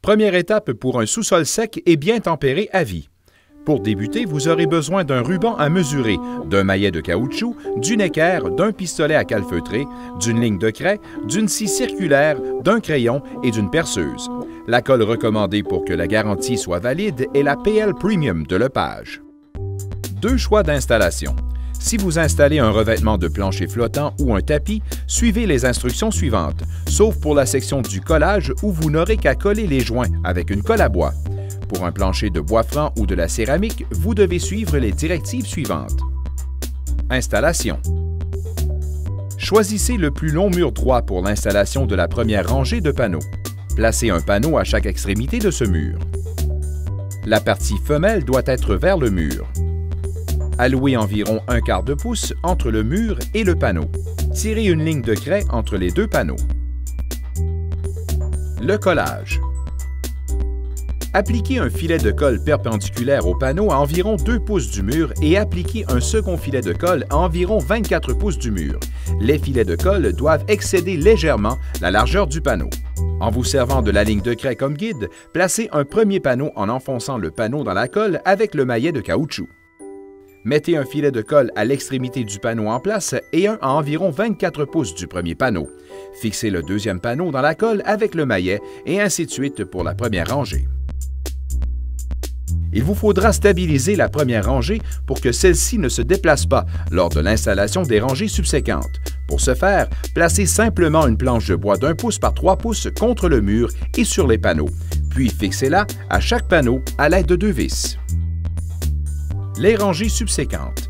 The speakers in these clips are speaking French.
Première étape pour un sous-sol sec et bien tempéré à vie. Pour débuter, vous aurez besoin d'un ruban à mesurer, d'un maillet de caoutchouc, d'une équerre, d'un pistolet à calfeutrer, d'une ligne de craie, d'une scie circulaire, d'un crayon et d'une perceuse. La colle recommandée pour que la garantie soit valide est la PL Premium de Lepage. Deux choix d'installation. Si vous installez un revêtement de plancher flottant ou un tapis, suivez les instructions suivantes, sauf pour la section du collage où vous n'aurez qu'à coller les joints avec une colle à bois. Pour un plancher de bois franc ou de la céramique, vous devez suivre les directives suivantes. Installation. Choisissez le plus long mur droit pour l'installation de la première rangée de panneaux. Placez un panneau à chaque extrémité de ce mur. La partie femelle doit être vers le mur. Allouez environ 1/4 de pouce entre le mur et le panneau. Tirez une ligne de craie entre les deux panneaux. Le collage. Appliquez un filet de colle perpendiculaire au panneau à environ 2 pouces du mur et appliquez un second filet de colle à environ 24 pouces du mur. Les filets de colle doivent excéder légèrement la largeur du panneau. En vous servant de la ligne de craie comme guide, placez un premier panneau en enfonçant le panneau dans la colle avec le maillet de caoutchouc. Mettez un filet de colle à l'extrémité du panneau en place et un à environ 24 pouces du premier panneau. Fixez le deuxième panneau dans la colle avec le maillet et ainsi de suite pour la première rangée. Il vous faudra stabiliser la première rangée pour que celle-ci ne se déplace pas lors de l'installation des rangées subséquentes. Pour ce faire, placez simplement une planche de bois d'1 pouce par 3 pouces contre le mur et sur les panneaux, puis fixez-la à chaque panneau à l'aide de 2 vis. Les rangées subséquentes.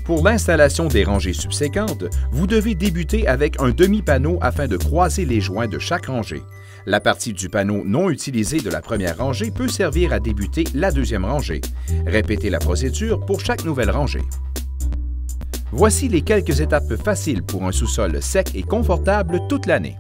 Pour l'installation des rangées subséquentes, vous devez débuter avec un demi-panneau afin de croiser les joints de chaque rangée. La partie du panneau non utilisé de la première rangée peut servir à débuter la deuxième rangée. Répétez la procédure pour chaque nouvelle rangée. Voici les quelques étapes faciles pour un sous-sol sec et confortable toute l'année.